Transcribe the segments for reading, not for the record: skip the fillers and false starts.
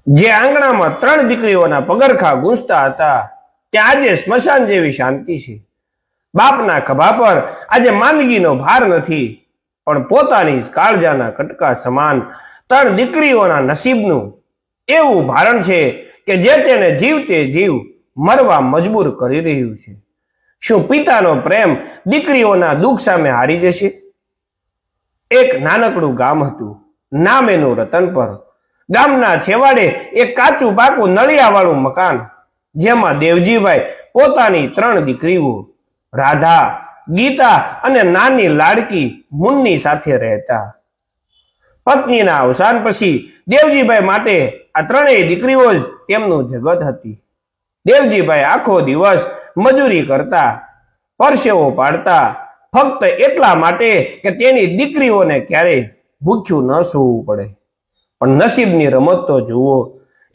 જે આંગણામાં 3 દીકરીઓના પગરખા ગૂંજતા હતા ત્યાં આજે સ્મશાન જેવી શાંતિ છે। બાપના ખભા પર આજે માંદગીનો ભાર નથી, પણ પોતાની કાળજાના કટકા સમાન 3 દીકરીઓના નસીબનું એવું ભારણ છે કે જે તેને જીવતે જીવ મરવા મજબૂર કરી રહ્યું છે। શું પિતાનો પ્રેમ દીકરીઓના દુઃખ સામે હારી જશે? એક નાનકડું ગામ હતું, નામ એનું રતનપર। ગામના છેવાડે એક કાચું પાકું નળિયાવાળું મકાન, જેમાં દેવજીભાઈ પોતાની 3 દીકરીઓ રાધા, ગીતા અને નાની લાડકી મુન્ની સાથે રહેતા। પત્નીના અવસાન પછી દેવજીભાઈ માટે આ 3 દીકરીઓ જ તેમનું જગત હતી। દેવજીભાઈ આખો દિવસ મજૂરી કરતા, પરસેવો પાડતા, ફક્ત એટલા માટે કે તેની દીકરીઓને ક્યારેય ભૂખ્યું ન સૂવું પડે। પણ નસીબની રમત તો જુઓ,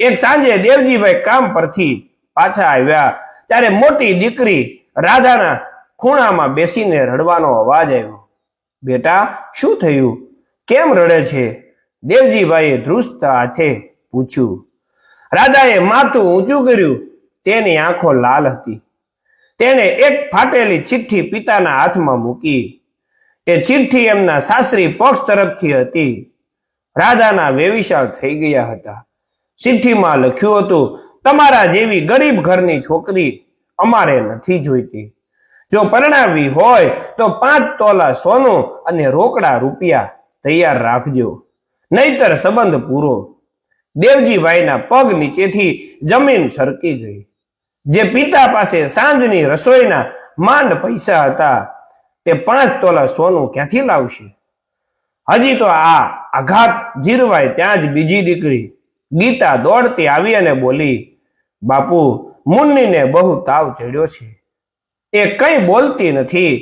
એક સાંજે દેવજીભાઈ કામ પરથી પાછા આવ્યા ત્યારે મોટી દીકરી રાધાના ખૂણામાં બેસીને રડવાનો અવાજ આવ્યો। બેટા, શું થયું? કેમ રડે છે? દેવજીભાઈએ ધ્રુજતા હાથે પૂછ્યું। રાધાએ માથું ઊંચું કર્યું। તેની આંખો લાલ હતી। તેણે એક ફાટેલી ચિઠ્ઠી પિતાના હાથમાં મૂકી। એ ચિઠ્ઠી એમના સાસરી પક્ષ તરફથી હતી। રાધાના વેવિશાળ થઈ ગયા હતા। ચિઠ્ઠીમાં લખ્યું હતું, તમારા જેવી ગરીબ ઘરની છોકરી અમારે નથી જોઈતી। જો પરણાવી હોય તો 5 તોલા સોનું અને રોકડા રૂપિયા તૈયાર રાખજો, નહીતર સંબંધ પૂરો। દેવજીભાઈના પગ નીચેથી જમીન સરકી ગઈ। જે પિતા પાસે સાંજની રસોઈના માંડ પૈસા હતા, તે 5 તોલા સોનું ક્યાંથી લાવશે? હજી તો આ આઘાત જીરવાય ત્યાં જ બીજી દીકરી ગીતા દોડતી આવી અને બોલી, બાપુ, મુન્નીને બહુ તાવ ચડ્યો છે, એ કંઈ બોલતી નથી।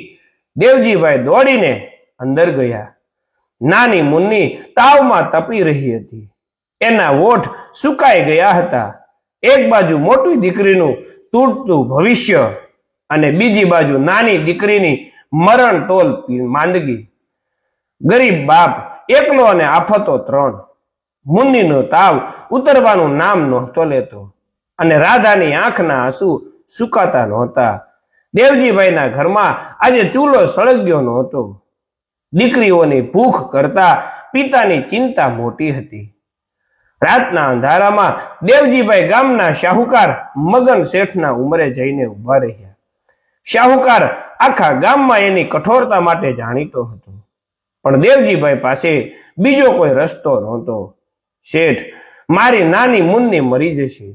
દેવજીભાઈ દોડીને અંદર ગયા। નાની મુન્ની તાવમાં તપી રહી હતી। એના હોઠ સુકાઈ ગયા હતા। એક બાજુ મોટી દીકરીનું તૂટતું ભવિષ્ય અને બીજી બાજુ નાની દીકરીની મરણ તોલ માંદગી। ગરીબ બાપ એકલો અને આફતો 3। મુન્નીનો તાવ ઉતરવાનું નામ નહોતો લેતો અને રાધાની આંખના આંસુ સુકાતા નહોતા। દેવજીભાઈના ઘરમાં આજે ચૂલો સળગ્યો નહોતો। દીકરીઓની ભૂખ કરતા પિતાની ચિંતા મોટી હતી। રાતના અંધારામાં દેવજીભાઈ ગામના શાહુકાર મગન શેઠના ઉંમરે જઈને ઉભા રહ્યા। શાહુકાર આખા ગામમાં એની કઠોરતા માટે જાણીતો હતો, પણ દેવજીભાઈ પાસે બીજો કોઈ રસ્તો નહોતો। શેઠ, મારી નાની મુન્ની મરી જશે,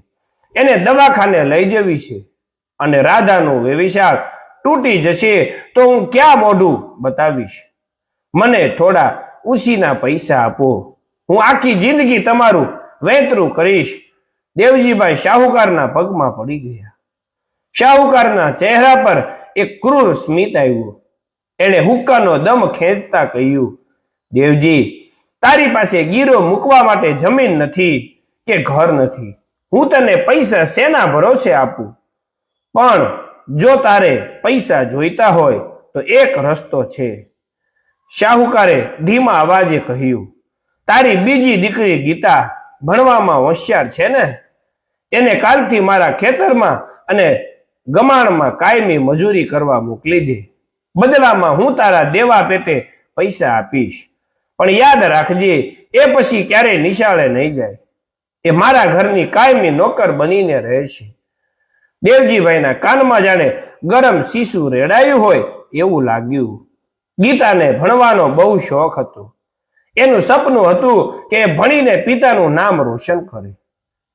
એને દવાખાને લઈ જવી છે, અને રાધાનું વેવિશાળ તૂટી જશે તો હું ક્યાં મોઢું બતાવીશ? મને થોડા ઉછીના પૈસા આપો, હું આખી જિંદગી તમારું વહેતરું કરીશ। દેવજીભાઈ શાહુકારના પગમાં પડી ગયા। શાહુકારના ચહેરા પર એક ક્રૂર સ્મિત આવ્યું। એણે હુક્કાનો દમ ખેંચતા કહ્યું, દેવજી, તારી પાસે ગીરો મૂકવા માટે જમીન નથી કે ઘર નથી, હું તને પૈસા શેના ભરોસે આપું? પણ જો તારે પૈસા જોઈતા હોય તો એક રસ્તો છે। શાહુકારે ધીમા અવાજે કહ્યું, તારી બીજી દીકરી ગીતા ભણવામાં હોશિયાર છે ને? એને કાલથી મારા ખેતરમાં અને ગમાણમાં કાયમી મજૂરી કરવા મોકલી દે। બદલામાં હું તારા દેવા પેટે પૈસા આપીશ, પણ યાદ રાખજે, એ પછી ક્યારેય નિશાળે નહીં જાય। એ મારા ઘરની કાયમી નોકર બનીને રહેશે। દેવજીભાઈના કાનમાં જાણે ગરમ શીશુ રેડાયું હોય એવું લાગ્યું। ગીતાને ભણવાનો બહુ શોખ હતો। એનું સપનું હતું કે એ ભણીને પિતાનું નામ રોશન કરે।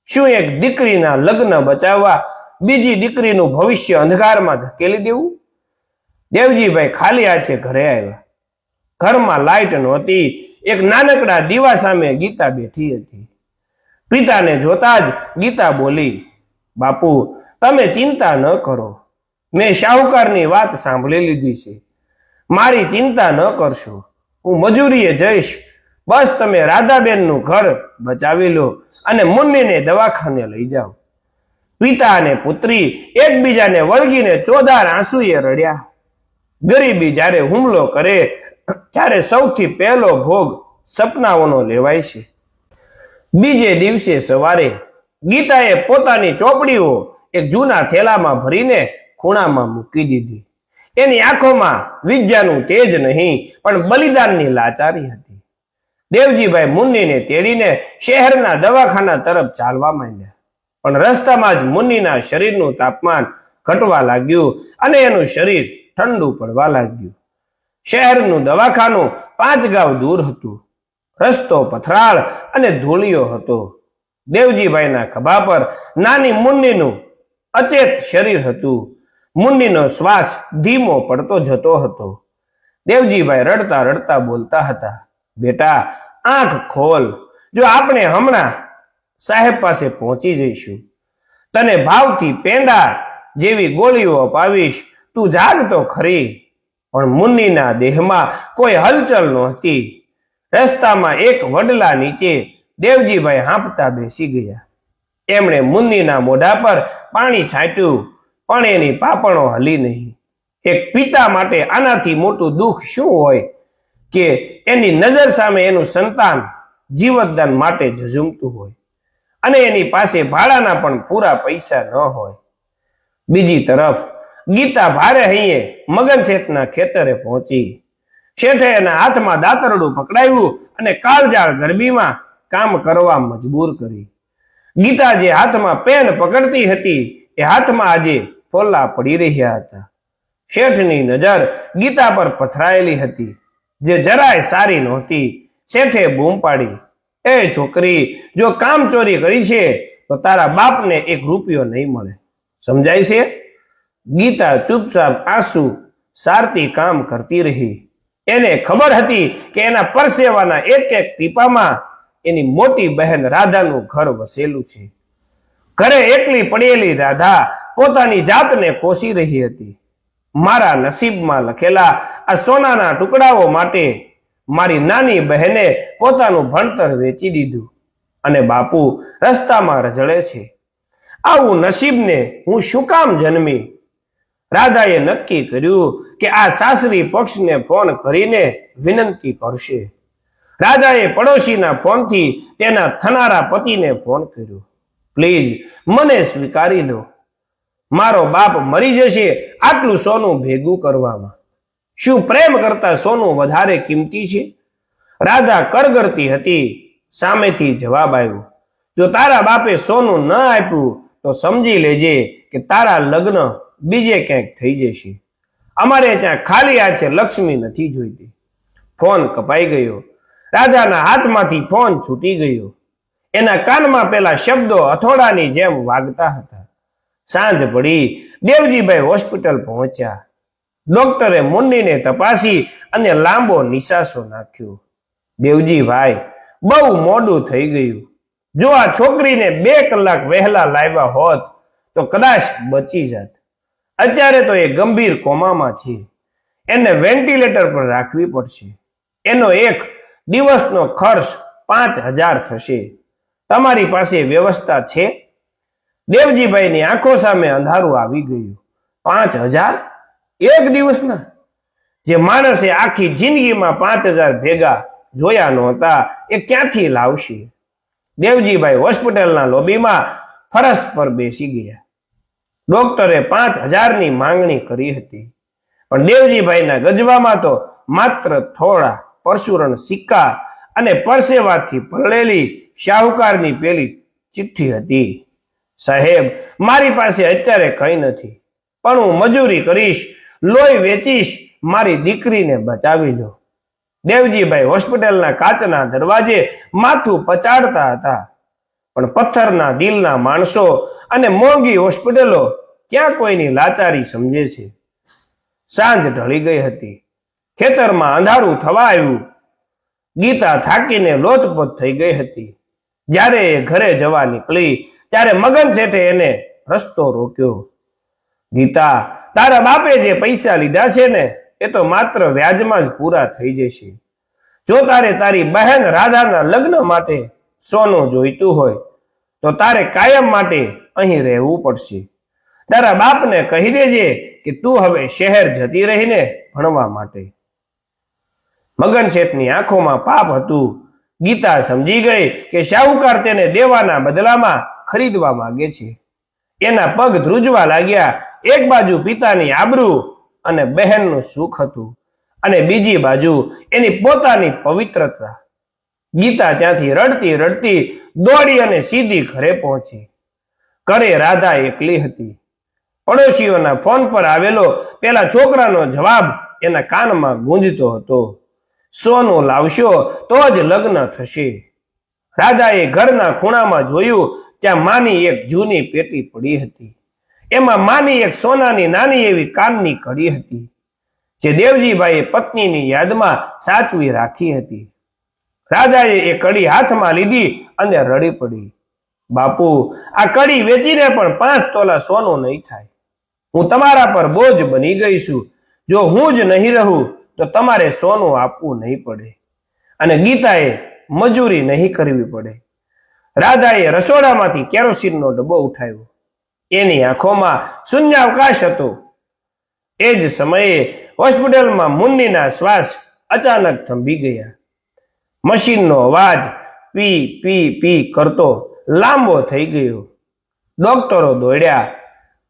શું એક દીકરીના લગ્ન બચાવવા બીજી દીકરીનું ભવિષ્ય અંધકારમાં ધકેલી દેવું? દેવજીભાઈ ખાલી હાથે ઘરે આવ્યા। ઘરમાં લાઈટ નહોતી। એક નાનકડા દીવા સામે ગીતા બેઠી હતી। પિતાને જોતા જ ગીતા બોલી, બાપુ, તમે ચિંતા ન કરો, મેં શાહુકારની વાત સાંભળી લીધી છે। મારી ચિંતા ન કરશો, હું મજૂરીએ જઈશ, બસ તમે રાધાબેનનું ઘર બચાવી લો અને મુન્નીને દવાખાને લઈ જાઓ। પિતા અને પુત્રી એકબીજાને વળગીને ચોધાર આંસુએ રડ્યા। ગરીબી જ્યારે હુમલો કરે ત્યારે સૌથી પહેલો ભોગ સપનાઓનો લેવાય છે। બીજે દિવસે સવારે ગીતાએ પોતાની ચોપડીઓ એક જૂના થેલામાં ભરીને ખૂણામાં મૂકી દીધી. એની આંખોમાં વિદ્યાનું તેજ નહીં પણ બલિદાનની લાચારી હતી. દેવજીભાઈ મુન્નીને તેડીને શહેરના દવાખાના તરફ ચાલવા માંડ્યા. પણ રસ્તામાં જ મુન્નીના શરીરનું તાપમાન ઘટવા લાગ્યું અને એનું શરીર ઠંડુ પડવા લાગ્યું. શહેરનું દવાખાનું 5 ગાંવ દૂર હતું. રસ્તો પથરાળ અને ધૂળિયો હતો. દેવજીભાઈના ખભા પર નાની મુન્નીનું અચેત શરીર હતું. મુન્નીનો શ્વાસ ધીમો પડતો જતો હતો. દેવજીભાઈ રડતા રડતા બોલતા હતા, બેટા આંખ ખોલ, જો આપણે હમણાં સાહેબ પાસે પહોંચી જઈશું. તને ભાવથી પેંડા જેવી ગોળીઓ અપાવીશ, તું જાગ તો ખરી. પણ મુન્નીના દેહમાં કોઈ હલચલ નહોતી. રસ્તામાં એક વડલા નીચે દેવજીભાઈ હાંફતા બેસી ગયા. એમણે મુન્નીના મોઢા પર પાણી છાંટ્યું પણ એની પાપણો હલી નહીં. એક પિતા માટે આનાથી મોટું દુઃખ શું હોય કે એની નજર સામે એનું સંતાન જીવતદાન માટે ઝઝૂમતું હોય અને એની પાસે ભાડાના પણ પૂરા પૈસા ન હોય. બીજી તરફ ગીતા ભારે હૈયે મગન શેઠના ખેતરે પહોંચી. શેઠે એના હાથમાં દાતરડું પકડાવ્યું અને કાળજાળ ગરબીમાં કામ કરવા મજબૂર કરી. ગીતા જે હાથમાં પેન પકડતી હતી એ હાથમાં આજે ફોલ્લા પડી રહ્યા હતા. શેઠની નજર ગીતા પર પથરાયેલી હતી જે જરાય સારી નહોતી. શેઠે બૂમ પાડી, એ છોકરી, જો કામ ચોરી કરી છે તો તારા બાપને 1 રૂપિયો નહીં મળે, સમજાય છે? ગીતા ચૂપચાપ આંસુ સારતી કામ કરતી રહી. એને ખબર હતી કે એના પરસેવાના એક એક ટીપામાં એની મોટી બહેન રાધાનું ઘર વસેલું છે. ઘરે એકલી પડેલી રાધા પોતાની જાતને કોસી રહી હતી. મારા નસીબમાં લખેલા આ સોનાના ટુકડાઓ માટે મારી નાની બહેને પોતાનું ભણતર વેચી દીધું અને બાપુ રસ્તામાં રજળે છે. આવું નસીબને હું શું કામ જન્મી? રાધાએ નક્કી કર્યું કે આ સાસરી પક્ષને ફોન કરીને વિનંતી કરશે. રાધાએ પડોશીના ફોનથી તેના થનારા પતિને ફોન કર્યો, પ્લીઝ મને સ્વીકારી લો. મારો બાપ મરી જશે આટલું સોનું ભેગું કરવામાં. શું પ્રેમ કરતા સોનું વધારે કિંમતી છે? રાધા કરગરતી હતી. સામેથી જવાબ આવ્યો, જો તારા બાપે સોનું ન આપ્યું તો સમજી લેજે કે તારા લગ્ન બીજે ક્યાંક થઈ જશે. અમારે ત્યાં ખાલી હાથે લક્ષ્મી નથી જોઈતી. ફોન કપાઈ ગયો. રાધાના હાથમાંથી ફોન છૂટી ગયો. એના કાનમાં પેલા શબ્દો હથોડાની જેમ વાગતા હતા. સાંજ પડી. દેવજીભાઈ હોસ્પિટલ પહોંચ્યા. ડોક્ટરે મુન્નીને તપાસી અને લાંબો નિશાસો નાખ્યો. દેવજીભાઈ, બહુ મોડું થઈ ગયું. જો આ છોકરીને 2 કલાક વહેલા લાવ્યા હોત તો કદાચ બચી જાત. અત્યારે તો એ ગંભીર કોમામાં છે. એને વેન્ટિલેટર પર રાખવી પડશે. એનો 1 દિવસનો ખર્ચ 5000 થશે. તમારી પાસે વ્યવસ્થા છે? દેવજીભાઈની આંખો સામે અંધારું આવી ગયું. 5000 1 દિવસના? જે માણસે આખી જિંદગીમાં 5000 ભેગા જોયા નહોતા એ ક્યાંથી લાવશે? દેવજીભાઈ હોસ્પિટલના લોબીમાં ફરશ પર બેસી ગયા. ડોક્ટરે 5000ની માંગણી કરી હતી પણ દેવજીભાઈના ગજવામાં તો માત્ર થોડા પરશુરણ સિક્કા અને પરસેવાથી પલળેલી શાહુકારની પેલી ચિઠ્ઠી હતી. સાહેબ, મારી પાસે અત્યારે કંઈ નથી, પણ હું મજૂરી કરીશ, લોહી વેચીશ, મારી દીકરીને બચાવી લો. દેવજીભાઈ હોસ્પિટલના કાચના દરવાજે માથું પચાડતા હતા પણ પથ્થરના દિલના માણસો અને મોંઘી હોસ્પિટલો ક્યાં કોઈની લાચારી સમજે છે. સાંજ ઢળી ગઈ હતી. ખેતરમાં અંધારું થવા આવ્યું. ગીતા થાકીને લોથપોથ થઈ ગઈ હતી. જ્યારે એ ઘરે જવા નીકળી ત્યારે મગન શેઠે એને રસ્તો રોક્યો. ગીતા, તારા બાપે જે પૈસા લીધા છે ને એ તો માત્ર વ્યાજમાં જ પૂરા થઈ જશે. જો તારે તારી બહેન રાધાના લગ્ન માટે સોનું જોઈતું હોય તો તારે કાયમ માટે અહીં રહેવું પડશે. તારા બાપને કહી દેજે કે તું હવે શહેર જતી રહીને ભણવા માટે. મગન શેઠની આંખોમાં પાપ હતું. ગીતા સમજી ગઈ કે શાહુકાર તેને દેવાના બદલામાં ખરીદવા માંગે છે. એના પગ ધ્રુજવા લાગ્યા. એક બાજુ પિતાની આબરૂ અને બહેનનું સુખ હતું, અને બીજી બાજુ એની પોતાની પવિત્રતા. ગીતા ત્યાંથી રડતી રડતી દોડી અને સીધી ઘરે પહોંચી. ઘરે રાધા એકલી હતી. પડોશીઓના ફોન પર આવેલો પેલા છોકરાનો જવાબ એના કાનમાં ગુંજતો હતો. સોનું લાવશો તો જ લગ્ન થશે. રાધાએ ઘરના ખૂણામાં જોયું, ત્યાં માની એક જૂની પેટી પડી હતી. એમાં માની એક સોનાની નાની એવી કાનની કડી હતી, જે દેવજીભાઈએ પત્નીની યાદમાં સાચવી રાખી હતી. રાધાએ એ કડી હાથમાં લીધી અને રડી પડી. બાપુ, આ કડી વેચીને પણ 5 તોલા સોનું નહીં થાય. હું તમારા પર બોજ બની ગઈ છું. જો હું જ નહીં રહું તો તમારે સોનું આપવું નહીં પડે, અને ગીતાએ મજૂરી નહીં કરવી પડે. રાધાએ રસોડામાંથી કેરોસીનનો ડબ્બો ઉઠાવ્યો. એની આંખોમાં શૂન્યાવકાશ હતો. એ જ સમયે હોસ્પિટલમાં મુન્નીના શ્વાસ અચાનક થંભી ગયા. મશીનનો અવાજ પી પી પી કરતો લાંબો થઈ ગયો. ડોક્ટરો દોડ્યા.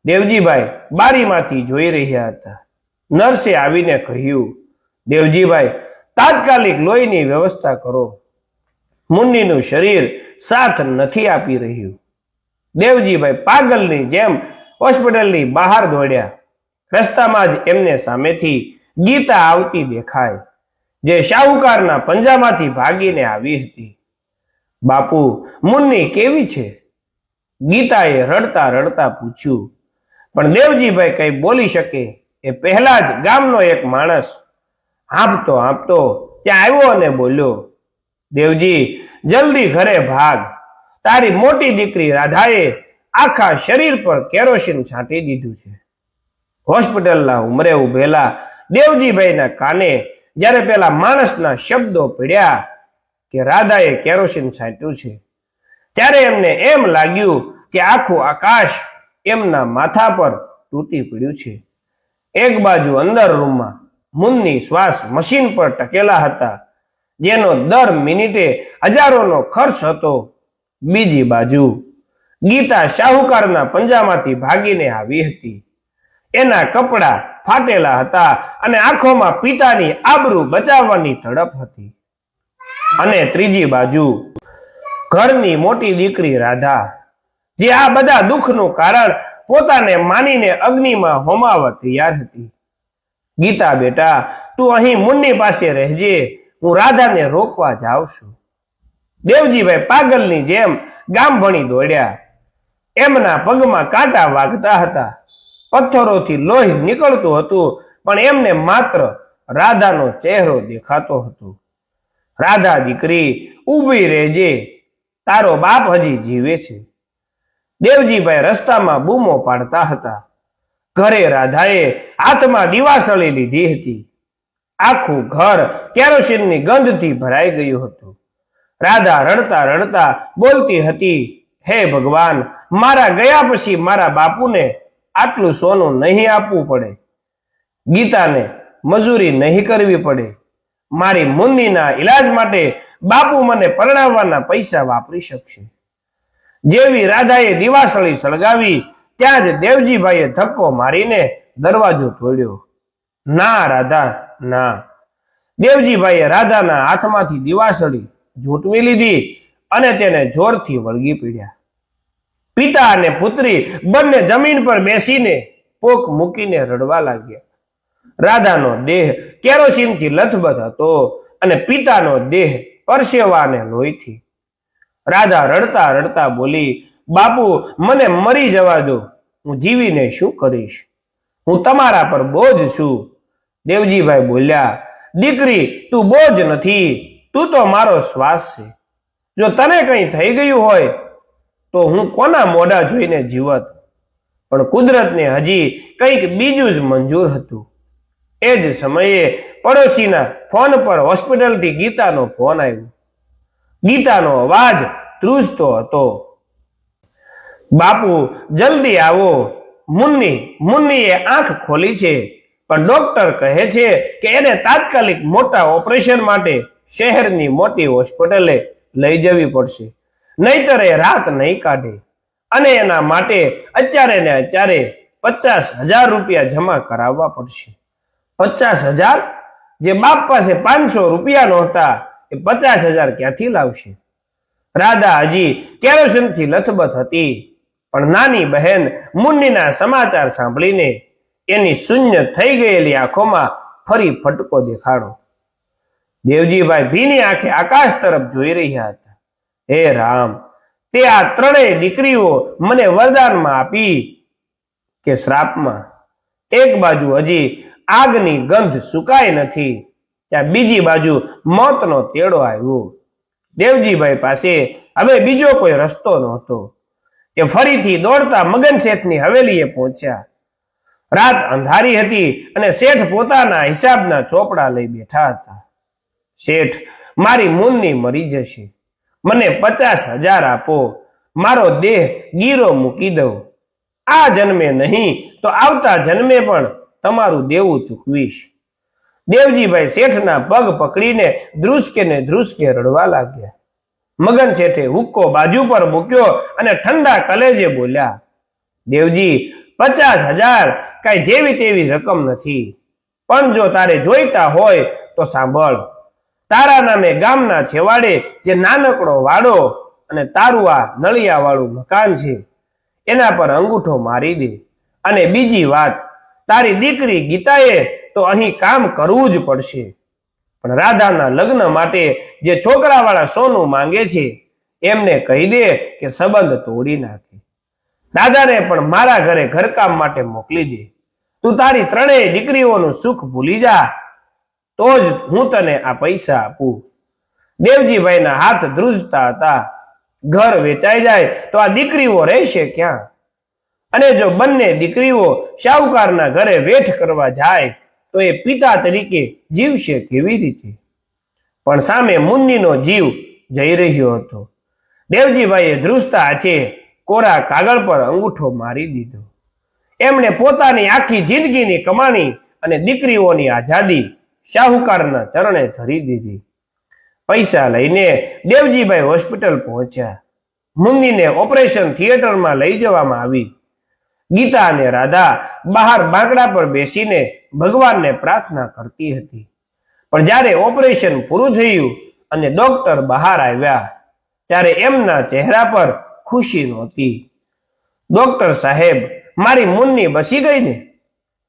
દેવજીભાઈ બારીમાંથી જોઈ રહ્યા હતા. નર્સે આવીને કહ્યું, દેવજીભાઈ, તાત્કાલિક લોહીની વ્યવસ્થા કરો. મુન્નીનું શરીર સાથ નથી આપી રહ્યું. દેવજીભાઈ પાગલની જેમ હોસ્પિટલની બહાર દોડ્યા. રસ્તામાં જ એમને સામેથી ગીતા આવતી દેખાય, જે શાહુકારના પંજામાંથી ભાગીને આવી હતી. બાપુ, મુન્ની કેવી છે? ગીતાએ રડતા રડતા પૂછ્યું. પણ દેવજીભાઈ કઈ બોલી શકે એ પહેલા જ ગામનો એક માણસ હાંફતો હાંફતો ત્યાં આવ્યો અને બોલ્યો, દેવજી, જલ્દી ઘરે ભાગ. તારી મોટી દીકરી રાધાએ આખા શરીર પર કેરોસીન છાંટી દીધું છે. હોસ્પિટલના ઉંમરે ઉભેલા દેવજીભાઈના કાને જ્યારે પેલા માણસના શબ્દો પડ્યા કે રાધાએ કેરોસીન છાંટ્યું છે, ત્યારે એમને એમ લાગ્યું કે આખું આકાશ એમના માથા પર તૂટી પડ્યું છે. એક બાજુ અંદર રૂમમાં મુન્ની શ્વાસ મશીન પર ટકેલા હતા, જેનો દર મિનિટે હજારોનો ખર્ચ હતો. બીજી બાજુ ગીતા શાહુકારના પંજામાંથી ભાગીને આવી હતી. એના કપડા ફાટેલા હતા અને આંખોમાં પિતાની આબરૂ બચાવવાની તડપ હતી. અને ત્રીજી બાજુ ઘરની મોટી દીકરી રાધા, જે આ બધા દુઃખનું કારણ પોતાને માનીને અગ્નિમાં હોમાવા તૈયાર હતી. ગીતા બેટા, તું અહીં મુન્ની પાસે રહેજે, હું રાધાને રોકવા જાઉં છું. દેવજીભાઈ પાગલની જેમ ગામ ભણી દોડ્યા. એમના પગમાં કાંટા વાગતા હતા, પથ્થરોથી લોહી નીકળતું હતું, પણ એમને માત્ર રાધાનો ચહેરો દેખાતો હતો. રાધા દીકરી, ઊભી રહેજે, તારો બાપ હજી જીવે છે. દેવજીભાઈ રસ્તામાં બૂમો પાડતા હતા. ઘરે રાધાએ હાથમાં દિવાસળી લીધી હતી. આખું ઘર કેરોસીનની ગંધથી ભરાઈ ગયું હતું. રાધા રડતા રડતા બોલતી હતી, હે ભગવાન, મારા ગયા પછી મારા બાપુને આટલું સોનું નહીં આપવું પડે. ગીતાને મજૂરી નહીં કરવી પડે. મારી મુન્નીના ઈલાજ માટે બાપુ મને પરણાવવાના પૈસા વાપરી શકશે. જેવી રાધાએ દિવાસળી સળગાવી, ત્યાં જ દેવજીભાઈએ ધક્કો મારીને દરવાજો તોડ્યો. ના રાધા, ના. દેવજીભાઈએ રાધાના હાથમાંથી દિવાસળી ઝૂંટવી લીધી અને તેને જોરથી વળગી પડ્યા. પિતા અને પુત્રી બંને જમીન પર બેસીને પોક મૂકીને રડવા લાગ્યા. રાધાનો દેહ કેરોસીનથી લથબથ હતો અને પિતાનો દેહ પરસેવા અને લોહીથી. રાધા રડતા રડતા બોલી, બાપુ, મને મરી જવા દો, હું જીવીને શું કરીશ? હું તમારા પર બોજ છું. દેવજીભાઈ બોલ્યા, દીકરી, તું બોજ નથી, તું તો મારો શ્વાસ છે. જો તને કંઈ થઈ ગયું હોય તો હું કોના મોઢા જોઈને જીવત? પણ કુદરતને હજી કંઈક બીજું જ મંજૂર હતું. એ જ સમયે પડોશીના ફોન પર હોસ્પિટલથી ગીતાનો ફોન આવ્યો. ગીતાનો અવાજ ધ્રુજતો હતો, બાપુ, જલ્દી આવો. મુન્નીએ આંખ ખોલી છે, પણ ડોક્ટર કહે છે કે એને તાત્કાલિક મોટા ઓપરેશન માટે શહેરની મોટી હોસ્પિટલે લઈ જવી પડશે, નહીતર એ રાત નહીં કાઢે. અને એના માટે અત્યારે ને અત્યારે 50,000 રૂપિયા જમા કરાવવા પડશે. 50,000? જે બાપ પાસે 500 રૂપિયા નહોતા એ 50,000 ક્યાંથી લાવશે? રાધા હજી કેરોસીનથી લથબથ હતી, પણ નાની બહેન મુન્નીના સમાચાર સાંભળીને એની શૂન્ય થઈ ગયેલી આંખોમાં ફરી ફટકો દેખાડો. દેવજીભાઈ ભીની આંખે આકાશ તરફ જોઈ રહ્યા હતા. હે રામ, તે આ ત્રણેય દીકરીઓ મને વરદાનમાં આપી કે શ્રાપમાં? એક બાજુ હજી આગની ગંધ સુકાઈ નથી, ત્યાં બીજી બાજુ મોતનો તેડો આવ્યો. દેવજીભાઈ પાસે હવે બીજો કોઈ રસ્તો નહોતો. એ ફરીથી દોડતા મગન શેઠની હવેલીએ પહોંચ્યા. રાત અંધારી હતી અને શેઠ પોતાના હિસાબના ચોપડા લઈ બેઠા હતા. શેઠ, મારી મુન્ની મરી જશે, મને 50,000 આપો, મારો દેહ ગીરો મૂકી દઉં. આ જન્મે નહીં તો આવતા જન્મે પણ તમારું દેવું ચૂકવીશ. દેવજીભાઈ શેઠના પગ પકડીને ધ્રુસકે ને ધ્રુસકે રડવા લાગ્યા. મગન શેઠે હુક્કો બાજુ પર મૂક્યો અને ઠંડા કલેજે બોલ્યા, દેવજી, 50,000 કાંઈ જેવી તેવી રકમ નથી, પણ જો તારે જોઈતા હોય તો સાંભળ. તારા નામે ગામના છેવાડે જે નાનકડો વાડો અને તારું આ નળિયાવાળું મકાન છે એના પર અંગૂઠો મારી દે. અને બીજી વાત, તારી દીકરી ગીતાએ તો અહીં કામ કરવું જ પડશે, પણ રાધાના લગ્ન માટે જે છોકરાવાળા સોનું માંગે છે એમને કહી દે કે સંબંધ તોડી નાખે. રાધાને પણ મારા ઘરે ઘરકામ માટે મોકલી દે. તું તારી ત્રણેય દીકરીઓનું સુખ ભૂલી જા, તો જ હું તને આ પૈસા આપું. દેવજીભાઈના હાથ ધ્રુજતા હતા. ઘર વેચાઈ જાય તો આ દીકરીઓ રહેશે ક્યાં? અને જો બંને દીકરીઓ શાહુકારના ઘરે વેઠ કરવા જાય તો એ પિતા તરીકે જીવશે કેવી રીતે? પણ સામે મુન્નીનો જીવ જઈ રહ્યો હતો. દેવજીભાઈએ ધ્રુજતા હાથે કોરા કાગળ પર અંગૂઠો મારી દીધો. એમણે પોતાની આખી જિંદગીની કમાણી અને દીકરીઓની આઝાદી શાહુકારના ચરણે ધરી દીધી. પૈસા લઈને દેવજીભાઈ હોસ્પિટલ પહોંચ્યા. મુન્નીને ઓપરેશન થિયેટરમાં લઈ જવામાં આવી. ગીતા અને રાધા બહાર બાંકડા પર બેસીને ભગવાનને પ્રાર્થના કરતી હતી. પણ જ્યારે ઓપરેશન પૂરું થયું અને ડોક્ટર બહાર આવ્યા ત્યારે એમના ચહેરા પર ખુશી નહોતી. ડોક્ટર સાહેબ, મારી મુન્ની બસી ગઈ ને?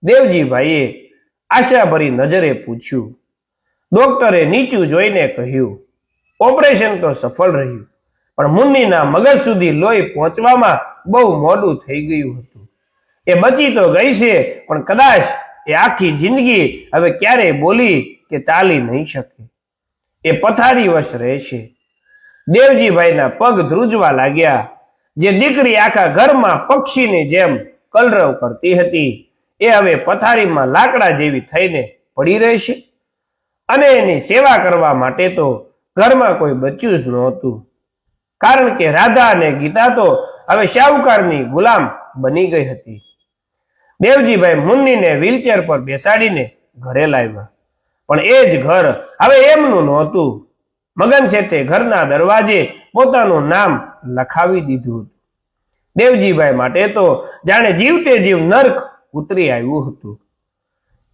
દેવજીભાઈએ આશાભરી નજરે પૂછ્યું. ડોક્ટરે નીચું જોઈને કહ્યું, ઓપરેશન તો સફળ રહ્યું, પણ મુન્નીના મગજ સુધી લોહી પહોંચવામાં બહુ મોડું થઈ ગયું હતું. એ બચી તો ગઈ છે, પણ કદાચ એ આખી જિંદગી હવે ક્યારેય બોલી કે ચાલી નહીં શકે. એ પથારીવશ રહેશે. દેવજીભાઈના પગ ધ્રુજવા લાગ્યા. જે દીકરી આખા ઘરમાં પક્ષીની જેમ કલરવ કરતી હતી એ હવે પથારીમાં લાકડા જેવી થઈને પડી રહેશે. અને એની સેવા કરવા માટે તો ઘરમાં કોઈ બચ્યું જ નહોતું, કારણ કે રાધા અને ગીતા તો હવે શાહુકારની ગુલામ બની ગઈ હતી. દેવજીભાઈ મુન્નીને વ્હીલચેર પર બેસાડીને ઘરે લાવ્યા, પણ એ જ ઘર હવે એમનું નહોતું. મગન શેઠે ઘરના દરવાજે પોતાનું નામ લખાવી દીધું. દેવજીભાઈ માટે તો જાણે જીવતે જીવ નર્ક ઉતરી આવ્યું હતું.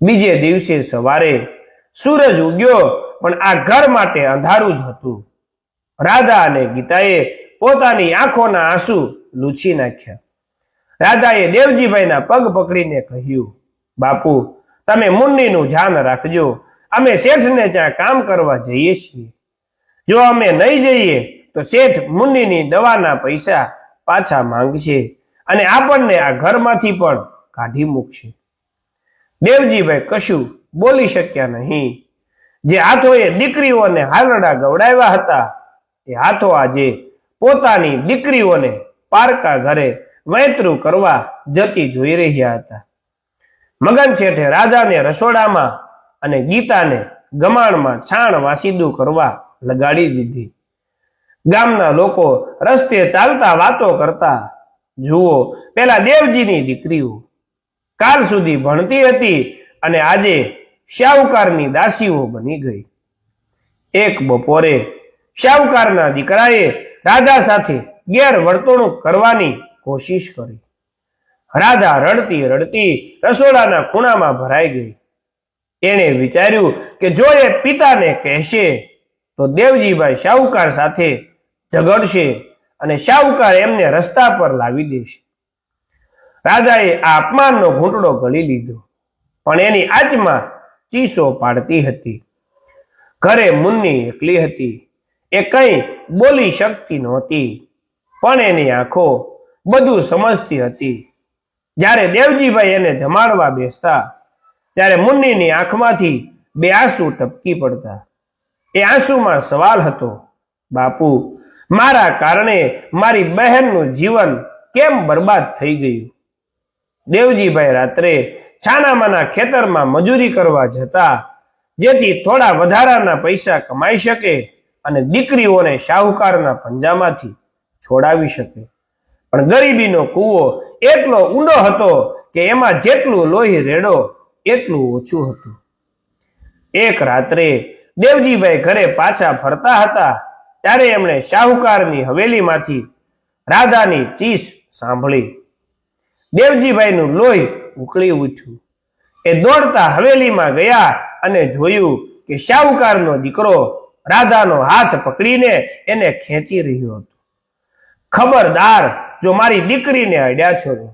બીજે દિવસે સવારે સૂરજ ઉગ્યો, પણ આ ઘર માટે અંધારું જ હતું. રાધા અને ગીતાએ પોતાની આંખોના આંસુ લૂછી નાખ્યા. રાધાએ દેવજીભાઈના પગ પકડીને કહ્યું, બાપુ, તમે મુન્નીનું ધ્યાન રાખજો. અમે શેઠને ત્યાં કામ કરવા જઈએ છીએ. જો અમે નહીં જઈએ તો શેઠ મુન્નીની દવાના પૈસા પાછા માંગશે અને આપણને આ ઘરમાંથી પણ કાઢી મૂકશે. દેવજીભાઈ કશું બોલી શક્યા નહીં. જે હાથોએ દીકરીઓને હાલરડા ગવડાવ્યા હતા એ હાથો આજે પોતાની દીકરીઓને પારકા ઘરે વૈતરું કરવા જતી જોઈ રહ્યા હતા. મગન શેઠે રાધાને રસોડામાં અને ગીતાને ગમાણમાં છાણ વાસીદું કરવા લગાડી દીધી. ગામના લોકો રસ્તે ચાલતા વાતો કરતા, જુઓ, પેલા દેવજીની દીકરીઓ કાલ સુધી ભણતી હતી અને આજે શાહુકારની દાસીઓ બની ગઈ. એક બપોરે શાહુકારના દીકરાએ રાધા સાથે ગેરવર્તણૂક કરવાની કોશિશ કરી. રાધા રડતી રડતી રસોડાના ખૂણામાં ભરાઈ ગઈ. એણે વિચાર્યું કે જો એ પિતાને કહેશે તો દેવજીભાઈ શાહુકાર સાથે ઝઘડશે અને શાહુકાર એમને રસ્તા પર લાવી દેશે. રાધાએ આ અપમાનનો ઘૂંટડો ગળી લીધો, પણ એની આંચમાં ચીસો પાડતી હતી. ઘરે મુન્ની એકલી હતી. એ કંઈ બોલી શકતી નહોતી, પણ એની આંખો બધું સમજતી હતી. જ્યારે દેવજીભાઈ એને જમાડવા બેસતા ત્યારે મુન્નીની આંખમાંથી બે આંસુ ટપકી પડતા. એ આંસુમાં સવાલ હતો, બાપુ, મારા કારણે મારી બહેનનું જીવન કેમ બરબાદ થઈ ગયું? દેવજીભાઈ રાત્રે છાનામાના ખેતરમાં મજૂરી કરવા જતા, જેથી થોડા વધારાના પૈસા કમાઈ શકે અને દીકરીઓને શાહુકારના પંજામાંથી છોડાવી શકે. પણ ગરીબીનો કૂવો એટલો ઊંડો હતો કે એમાં જેટલું લોહી રેડો એટલું ઓછું હતું. એક રાત્રે દેવજીભાઈ ઘરે પાછા ફરતા હતા ત્યારે એમણે શાહુકારની હવેલીમાંથી રાધાની ચીસ સાંભળી. દેવજીભાઈનું લોહી ઉકળી ઉઠ્યું. એ દોડતા હવેલીમાં ગયા અને જોયું કે શાહુકારનો દીકરો રાધાનો હાથ પકડીને એને ખેંચી રહ્યો હતો. ખબરદાર, જો મારી દીકરીને અડ્યા છો તો,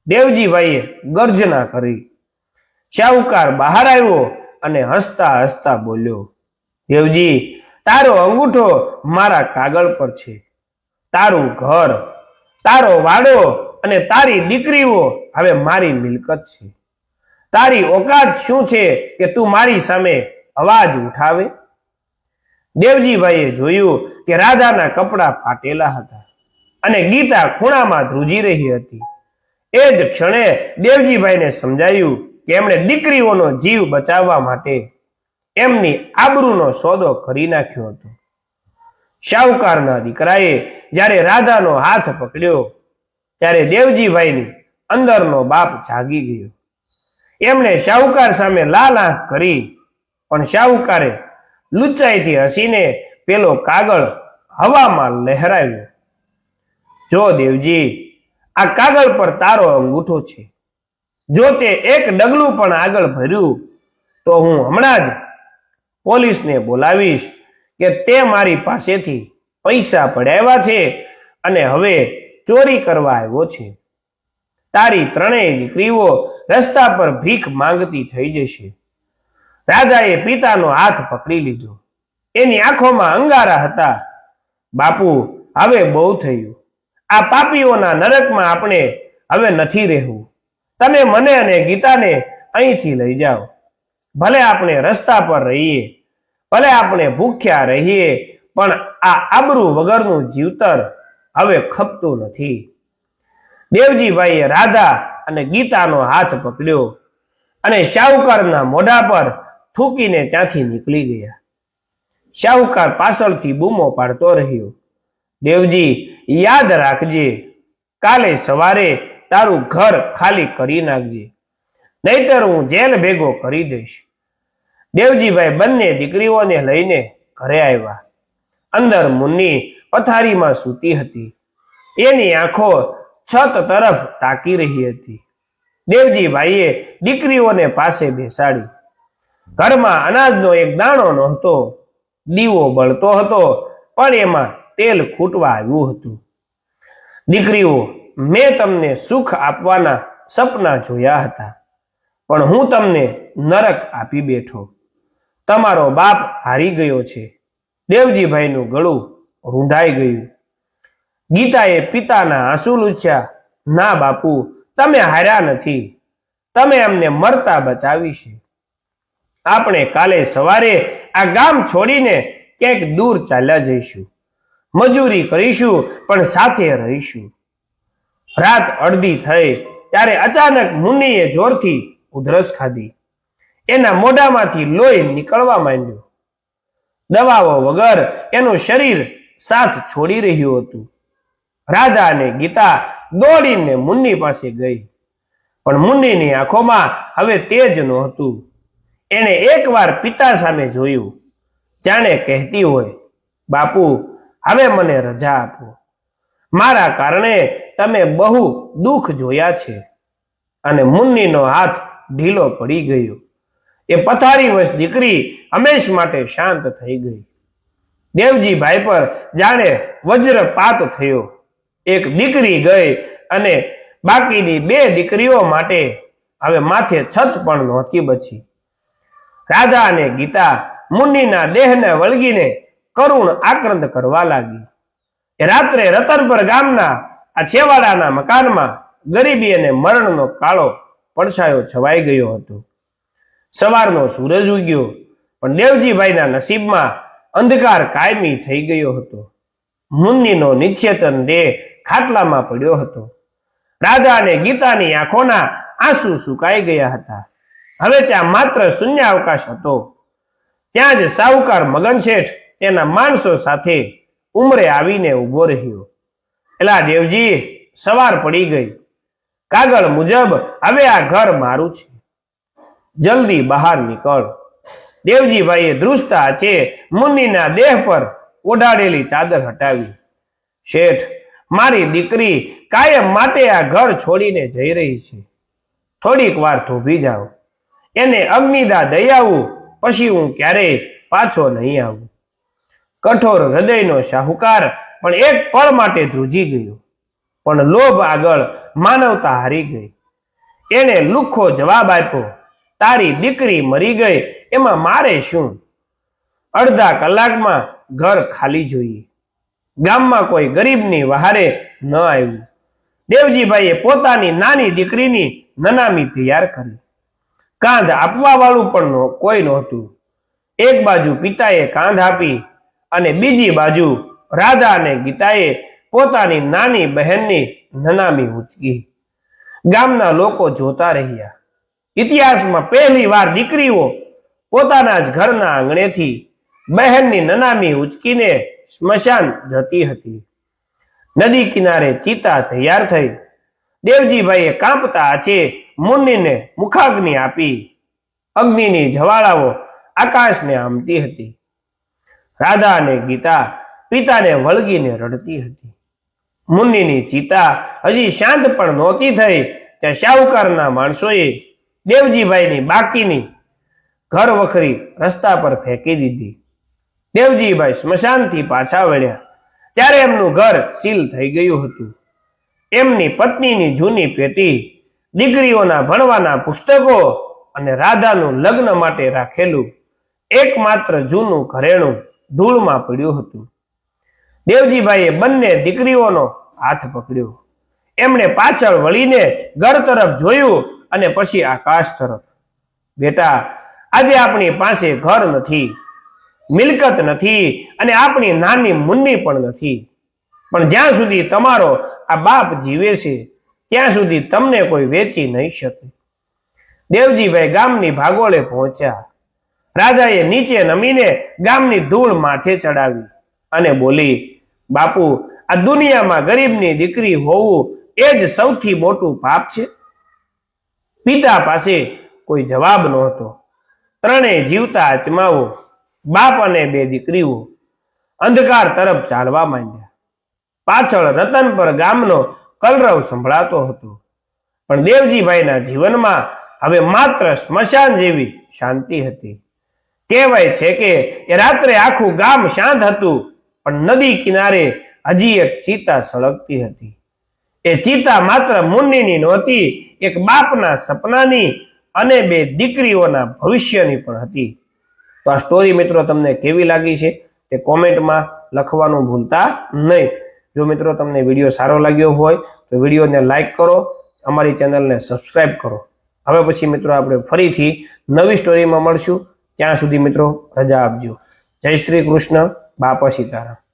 દેવજીભાઈએ ગર્જના કરી. શાહુકાર બહાર આવ્યો અને હસતા હસતા બોલ્યો, દેવજી, તારો અંગૂઠો મારા કાગળ પર છે. તારું ઘર, તારો વાડો અને તારી દીકરીઓ હવે મારી મિલકત છે. તારી ઓકાત શું છે કે તું મારી સામે અવાજ ઉઠાવે? દેવજીભાઈએ જોયું કે રાધાના કપડાં ફાટેલા હતા અને ગીતા ખૂણામાં ધ્રુજી રહી હતી. એ જ ક્ષણે દેવજીભાઈને સમજાયું કે એમણે દીકરીઓનો જીવ બચાવવા માટે એમની આબરૂનો સોદો કરી નાખ્યો હતો. શાહુકારના દીકરાએ જ્યારે રાધાનો હાથ પકડ્યો ત્યારે દેવજીભાઈની અંદરનો બાપ જાગી ગયો. એમણે શાહુકાર સામે લાલ આંખ કરી, પણ શાહુકારે લુચ્ચાઈથી હસીને પેલો કાગળ હવામાં લહેરાવ્યો. જો દેવજી, આ કાગળ પર તારો અંગૂઠો છે. જો તે એક ડગલું પણ આગળ ભર્યું તો હું હમણાં જ પોલીસને બોલાવીશ કે તે મારી પાસેથી પૈસા પડાવ્યા છે અને હવે ચોરી કરવા આવ્યો છે. તારી ત્રણેય દીકરીઓ રસ્તા પર ભીખ માંગતી થઈ જશે. રાજાએ પિતાનો હાથ પકડી લીધો. એની આંખોમાં અંગારા હતા. બાપુ, હવે બહુ થયું. આ પાપીઓના નરકમાં આપણે હવે નથી રહેવું. તમે મને અને ગીતાને અહીંથી લઈ જાઓ. ભલે આપણે રસ્તા પર રહીએ, ભલે આપણે ભૂખ્યા રહીએ, પણ આ આબરૂ વગરનું જીવતર હવે ખપતું નથી. દેવજીભાઈએ રાધા અને ગીતાનો હાથ પકડ્યો અને શાહુકારના મોઢા પર થૂકીને ત્યાંથી નીકળી ગયા. શાહુકાર પાછળથી બૂમો પાડતો રહ્યો, દેવજી, યાદ રાખજે, કાલે સવારે તારું ઘર ખાલી કરી નાખજે, નહીતર હું જેલ ભેગો કરી દઈશ. દેવજીભાઈ બંને દીકરીઓને લઈને ઘરે આવ્યા. અંદર મુન્ની પથારીમાં સૂતી હતી. એની આંખો છત તરફ તાકી રહી હતી. દેવજીભાઈએ દીકરીઓને પાસે બેસાડી. ઘરમાં અનાજનો એક દાણો નહોતો. દીવો બળતો હતો, પણ એમાં તેલ ખૂટવા આવ્યું હતું. દીકરીઓ, મેં તમને સુખ આપવાના સપના જોયા હતા, પણ હું તમને નરક આપી બેઠો. તમારો બાપ હારી ગયો છે. દેવજીભાઈનું ગળું રૂંધાઈ ગયું. ગીતાએ પિતાના આંસુ લૂછ્યા. ના બાપુ, તમે હાર્યા નથી. તમે અમને મરતા બચાવી છે. આપણે કાલે સવારે આ ગામ છોડીને ક્યાંક દૂર ચાલ્યા જઈશું. મજૂરી કરીશું, પણ સાથે રહીશું. રાત અડધી થઈ ત્યારે અચાનક મુન્નીએ જોરથી ઉધરસ ખાધી. એના મોઢામાંથી લોહી નીકળવા માંડ્યું. દવાઓ વગર એનું શરીર સાથ છોડી રહ્યું હતું. રાધા અને ગીતા દોડીને મુન્ની પાસે ગઈ, પણ મુન્નીની આંખોમાં હવે તેજ નહોતું. એણે એકવાર પિતા સામે જોયું. જાણે કહેતી હોય, બાપુ હવે મને રજા આપો, મારા કારણે તમે બહુ દુઃખ જોયા છે. અને મુન્નીનો હાથ ઢીલો પડી ગયો. એ પથારીવશ દીકરી હંમેશ માટે શાંત થઈ ગઈ. દેવજીભાઈ પર જાણે વજ્રપાત થયો. એક દીકરી ગઈ અને બાકીની 2 દીકરીઓ માટે હવે માથે છત પણ નહોતી બચી. રાધા અને ગીતા મુન્નીના દેહને વળગીને કરુણ આક્રંદ કરવા લાગી. એ રાત્રે રતનપર ગામના આ છેવાડાના મકાનમાં ગરીબી અને મરણનો કાળો પડછાયો છવાઈ ગયો હતો. સવારનો સૂરજ ઉગ્યો, પણ દેવજીભાઈના નસીબમાં અંધકાર કાયમી થઈ ગયો હતો. મુન્નીનો નિશ્ચેતન દેહ ખાટલામાં પડ્યો હતો. રાધા અને ગીતાની આંખોના આંસુ સુકાઈ ગયા હતા. હવે ત્યાં માત્ર શૂન્યાવકાશ હતો. ત્યાં જ સાહુકાર મગન શેઠ તેના માણસો સાથે ઉંમરે આવીને ઊભો રહ્યો. એલા દેવજી, સવાર પડી ગઈ. કાગળ મુજબ હવે આ ઘર મારું છે, જલ્દી બહાર નીકળ. દેવજીભાઈએ ધ્રુજતા છે મુન્નીના દેહ પર ઓઢાડેલી ચાદર હટાવી. શેઠ, મારી દીકરી કાયમ માટે આ ઘર છોડીને જઈ રહી છે. થોડીક વાર થોભી જાઓ, એને અગ્નિદા દઈ આવું, પછી હું ક્યારેય પાછો નહીં આવું. કઠોર હૃદયનો શાહુકાર પણ એક પળ માટે ધ્રુજી ગયો. પણ લોભ આગળ માનવતા હારી ગઈ. એને લુખ્ખો જવાબ આપ્યો, તારી દીકરી મરી ગઈ, એમાં મારે શું? અડધા કલાકમાં ઘર ખાલી જોઈએ. ગામમાં કોઈ ગરીબની વહારે ન આવ્યું. દેવજીભાઈએ પોતાની નાની દીકરીની નનામી તૈયાર કરી. કાંધ આપવા વાળું પણ કોઈ નહોતું. એક બાજુ પિતાએ કાંધ આપી અને બીજી બાજુ રાધા અને ગીતાએ પોતાની નાની બહેનની નનામી ઉંચકી. ગામના લોકો જોતા રહ્યા. ઇતિહાસમાં પહેલી વાર દીકરીઓ પોતાના જ ઘરના આંગણેથી બહેનની નનામી ઉંચકીને સ્મશાન જતી હતી. નદી કિનારે ચિતા તૈયાર થઈ. દેવજીભાઈએ કાંપતા હાથે મુન્નીને મુખાગ્નિ આપી. અગ્નિની જ્વાળાઓ આકાશને આમતી હતી. રાધા અને ગીતા પિતાને વળગીને રડતી હતી. મુન્નીની ચિતા હજી શાંત પણ નહોતી થઈ ત્યાં શાહુકારના માણસોએ દેવજીભાઈની બાકીની ઘર વખરી રસ્તા પર ફેંકી દીધી. દેવજીભાઈ સ્મશાનથી પાછા વળ્યા ત્યારે એમનું ઘર સીલ થઈ ગયું હતું. એમની પત્નીની જૂની પેટી, દીકરીઓના ભણવાના પુસ્તકો અને રાધાનું લગ્ન માટે રાખેલું એકમાત્ર જૂનું ઘરેણું ધૂળમાં પડ્યું હતું. દેવજીભાઈએ બંને દીકરીઓનો હાથ પકડ્યો. એમણે પાછળ વળીને ઘર તરફ જોયું અને પછી આકાશ તરફ. બેટા, આજે આપણી પાસે ઘર નથી, મિલકત નથી અને આપણી નાની મુન્ની પણ નથી. પણ જ્યાં સુધી તમારો આ બાપ જીવે છે ત્યાં સુધી તમને કોઈ વેચી નહીં શકે. દેવજીભાઈ ગામની ભાગોળે પહોંચ્યા. રાધાએ નીચે નમીને ગામની ધૂળ માથે ચડાવી અને બોલી, બાપુ, આ દુનિયામાં ગરીબની દીકરી હોવું એ જ સૌથી મોટું પાપ છે. પિતા પાસે કોઈ જવાબ નહોતો. ત્રણેય જીવતા આત્માઓ, બાપ અને 2 દીકરીઓ અંધકાર તરફ ચાલવા માંડ્યા. પાછળ રતનપર ગામનો કલરવ સંભળાતો હતો. પણ દેવજીભાઈના જીવનમાં હવે માત્ર સ્મશાન જેવી શાંતિ હતી. કહેવાય છે કે એ રાત્રે આખું ગામ શાંત હતું, પણ નદી કિનારે હજી એક ચિતા સળગતી હતી. એ ચિતા માત્ર મુન્નીની નહોતી, એક બાપના સપનાની અને 2 દીકરીઓના ભવિષ્યની પણ હતી. તો આ સ્ટોરી મિત્રો તમને કેવી લાગી છે તે કોમેન્ટમાં લખવાનું ભૂલતા નહીં. જો મિત્રો તમને વિડીયો સારો લાગ્યો હોય તો વિડીયોને લાઈક કરો, અમારી ચેનલને સબસ્ક્રાઈબ કરો. હવે પછી મિત્રો આપણે ફરીથી નવી સ્ટોરીમાં મળશું. ત્યાં સુધી મિત્રો રજા આપજો. જય શ્રી કૃષ્ણ. બાપા સીતારામ.